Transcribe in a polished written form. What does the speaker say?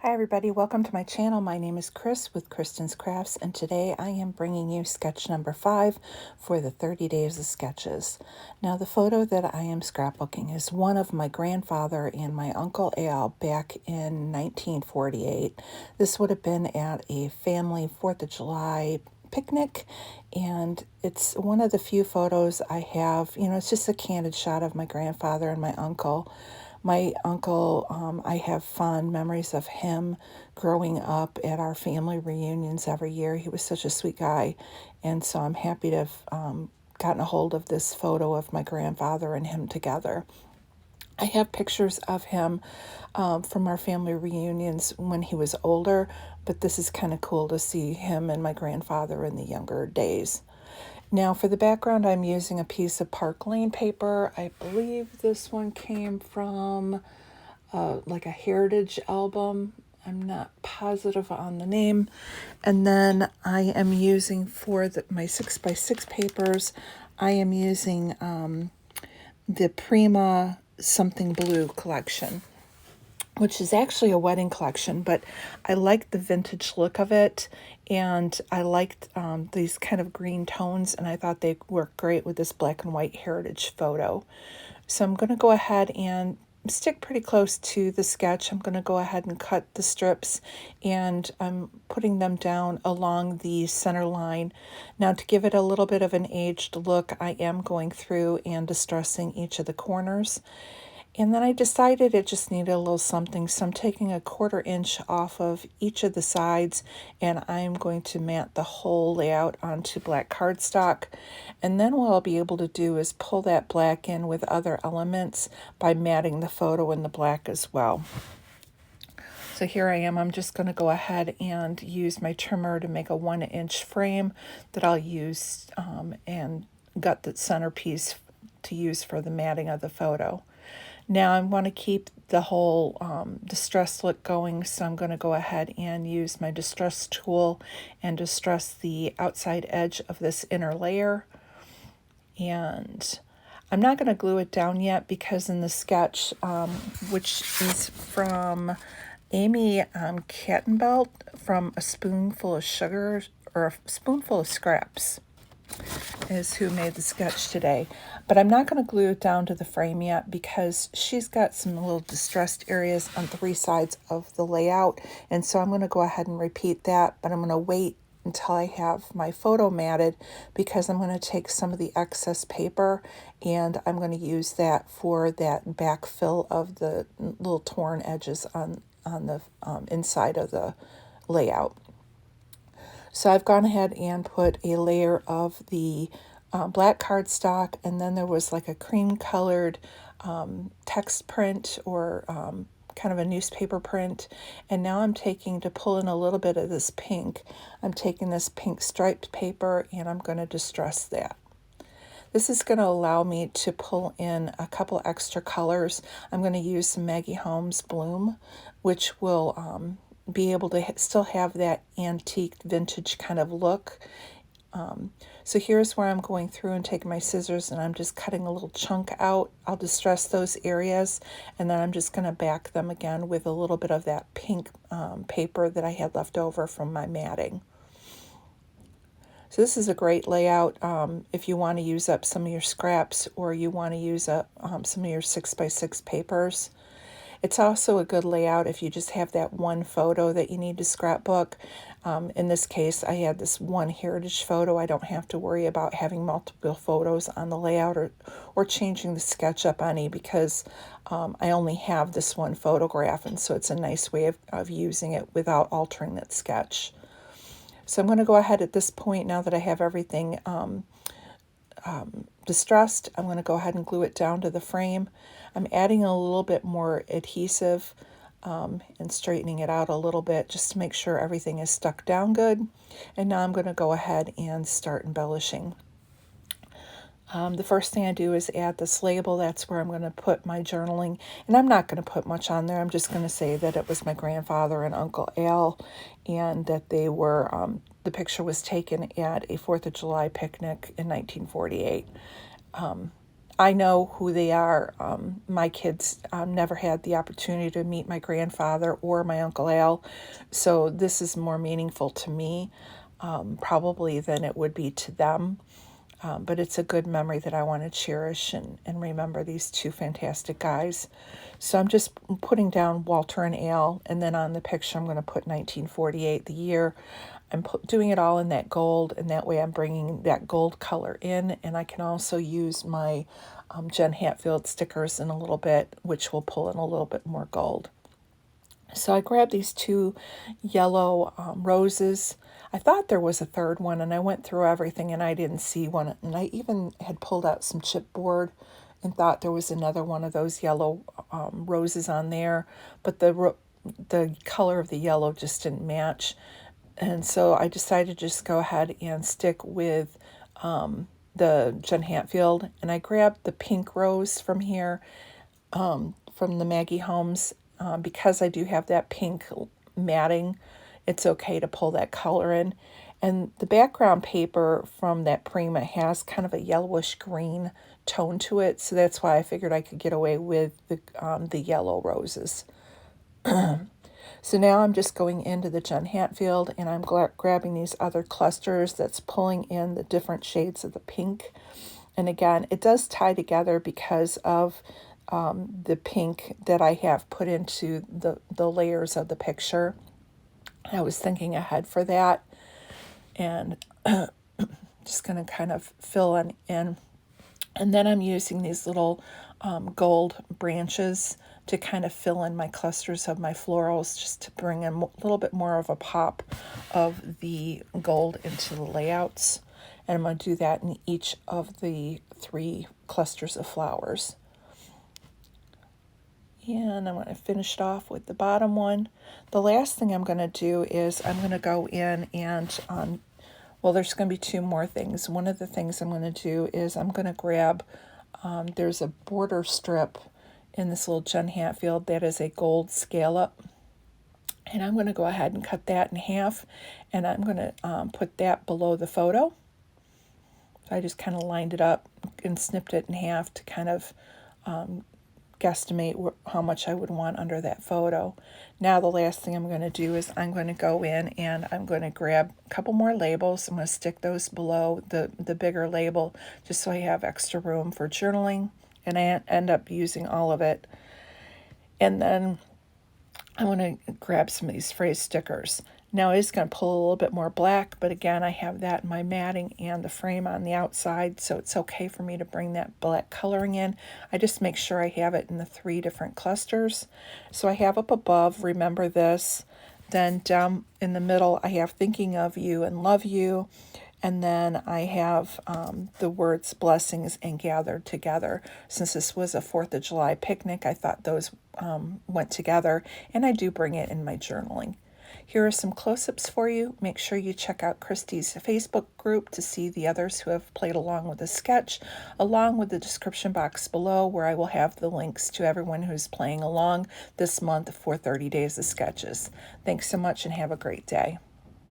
Hi everybody, welcome to my channel. My name is Chris with Kristen's Crafts, and today I am bringing you sketch number 5 for the 30 days of sketches. Now the photo that I am scrapbooking is one of my grandfather and my Uncle Al back in 1948. This would have been at a family 4th of July picnic, and it's one of the few photos I have. It's just a candid shot of my grandfather and my uncle. My uncle, I have fond memories of him growing up at our family reunions every year. He was such a sweet guy. And so I'm happy to have gotten a hold of this photo of my grandfather and him together. I have pictures of him from our family reunions when he was older, but this is kind of cool to see him and my grandfather in the younger days. Now for the background, I'm using a piece of Park Lane paper. I believe this one came from like a heritage album. I'm not positive on the name. And then I am using for my 6x6 papers, I am using the Prima Something Blue collection, which is actually a wedding collection, but I liked the vintage look of it, and I liked these kind of green tones, and I thought they worked great with this black and white heritage photo. So I'm going to go ahead and stick pretty close to the sketch. I'm going to go ahead and cut the strips, and I'm putting them down along the center line. Now, to give it a little bit of an aged look, I am going through and distressing each of the corners. And then I decided it just needed a little something, so I'm taking a 1/4 inch off of each of the sides, and I'm going to mat the whole layout onto black cardstock. And then what I'll be able to do is pull that black in with other elements by matting the photo in the black as well. So here I am. I'm just going to go ahead and use my trimmer to make a 1-inch frame that I'll use and gut the centerpiece to use for the matting of the photo. Now I want to keep the whole distress look going, so I'm going to go ahead and use my distress tool and distress the outside edge of this inner layer. And I'm not going to glue it down yet because in the sketch, which is from Amy Cattenbelt, from A Spoonful of Sugar, or A Spoonful of Scraps, is who made the sketch today. But I'm not going to glue it down to the frame yet because she's got some little distressed areas on 3 sides of the layout. And so I'm going to go ahead and repeat that, but I'm going to wait until I have my photo matted because I'm going to take some of the excess paper and I'm going to use that for that backfill of the little torn edges on the inside of the layout. So I've gone ahead and put a layer of the black cardstock, and then there was like a cream colored text print or kind of a newspaper print. And now I'm taking, to pull in a little bit of this pink, I'm taking this pink striped paper and I'm going to distress that. This is going to allow me to pull in a couple extra colors. I'm going to use some Maggie Holmes Bloom, which will be able to still have that antique vintage kind of look. So here's where I'm going through and taking my scissors and I'm just cutting a little chunk out. I'll distress those areas and then I'm just going to back them again with a little bit of that pink paper that I had left over from my matting. So this is a great layout if you want to use up some of your scraps or you want to use up some of your 6x6 papers. It's also a good layout if you just have that one photo that you need to scrapbook. In this case, I had this one heritage photo. I don't have to worry about having multiple photos on the layout or changing the sketch up any because I only have this one photograph, and so it's a nice way of using it without altering that sketch. So I'm going to go ahead at this point, now that I have everything distressed, I'm going to go ahead and glue it down to the frame. I'm adding a little bit more adhesive and straightening it out a little bit just to make sure everything is stuck down good. And now I'm going to go ahead and start embellishing. The first thing I do is add this label. That's where I'm going to put my journaling. And I'm not going to put much on there. I'm just going to say that it was my grandfather and Uncle Al and that they were, the picture was taken at a 4th of July picnic in 1948. I know who they are. My kids never had the opportunity to meet my grandfather or my Uncle Al, so this is more meaningful to me probably than it would be to them. But it's a good memory that I want to cherish and remember these two fantastic guys. So I'm just putting down Walter and Al, and then on the picture I'm going to put 1948, the year. I'm doing it all in that gold, and that way I'm bringing that gold color in, and I can also use my Jen Hatfield stickers in a little bit, which will pull in a little bit more gold. So I grabbed these two yellow roses. I thought there was a third one, and I went through everything and I didn't see one. And I even had pulled out some chipboard and thought there was another one of those yellow roses on there, but the color of the yellow just didn't match. And so I decided to just go ahead and stick with the Jen Hatfield. And I grabbed the pink rose from here, from the Maggie Holmes. Because I do have that pink matting, it's okay to pull that color in. And the background paper from that Prima has kind of a yellowish green tone to it, so that's why I figured I could get away with the yellow roses. So now I'm just going into the Jen Hatfield, and I'm grabbing these other clusters that's pulling in the different shades of the pink. And again, it does tie together because of the pink that I have put into the layers of the picture. I was thinking ahead for that, and just going to kind of fill in. And then I'm using these little gold branches to kind of fill in my clusters of my florals, just to bring in a little bit more of a pop of the gold into the layouts. And I'm going to do that in each of the 3 clusters of flowers. And I'm going to finish it off with the bottom one. The last thing I'm going to do is I'm going to go in and, well, there's going to be 2 more things. One of the things I'm going to do is I'm going to grab, there's a border strip in this little Jen Hatfield that is a gold scallop. And I'm going to go ahead and cut that in half, and I'm going to put that below the photo. So I just kind of lined it up and snipped it in half to kind of guesstimate how much I would want under that photo. Now the last thing I'm going to do is I'm going to go in and I'm going to grab a couple more labels. I'm going to stick those below the bigger label just so I have extra room for journaling, and I end up using all of it. And then I want to grab some of these phrase stickers. Now it's going to pull a little bit more black, but again, I have that in my matting and the frame on the outside, so it's okay for me to bring that black coloring in. I just make sure I have it in the 3 different clusters. So I have up above, remember this. Then down in the middle, I have thinking of you and love you. And then I have the words blessings and gathered together. Since this was a 4th of July picnic, I thought those went together, and I do bring it in my journaling. Here are some close-ups for you. Make sure you check out Christy's Facebook group to see the others who have played along with the sketch, along with the description box below, where I will have the links to everyone who's playing along this month for 30 Days of Sketches. Thanks so much and have a great day.